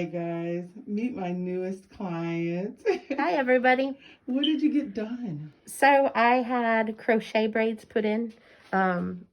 Hey guys, meet my newest client. Hi, everybody. What did you get done? So I had crochet braids put in. Um,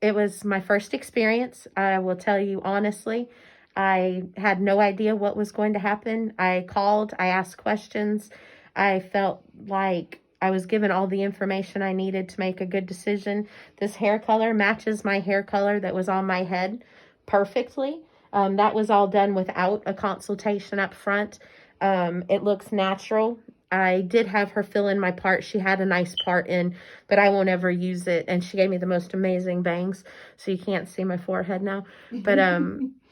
it was my first experience. I will tell you honestly, I had no idea what was going to happen. I called, I asked questions. I felt like I was given all the information I needed to make a good decision. This hair color matches my hair color that was on my head perfectly. That was all done without a consultation up front. It looks natural. I did have her fill in my part. She had a nice part in, but I won't ever use it. And she gave me the most amazing bangs, so you can't see my forehead now. But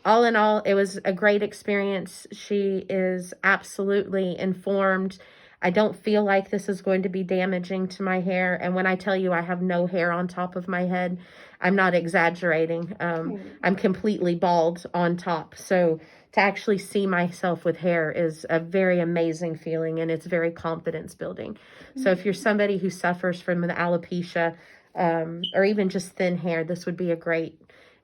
all in all, it was a great experience. She is absolutely informed. I don't feel like this is going to be damaging to my hair. And when I tell you I have no hair on top of my head, I'm not exaggerating. I'm completely bald on top. So to actually see myself with hair is a very amazing feeling, and it's very confidence building. So if you're somebody who suffers from an alopecia or even just thin hair, this would be a great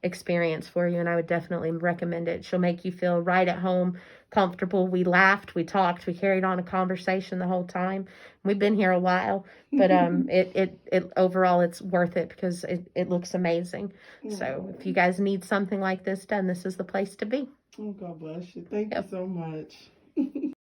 experience for you, and I would definitely recommend it. She'll make you feel right at home, comfortable. We laughed, we talked, we carried on a conversation the whole time. We've been here a while, but it overall it's worth it because it looks amazing. So if you guys need something like this done, this is the place to be. Oh, God bless you. Thank you Yep. so much.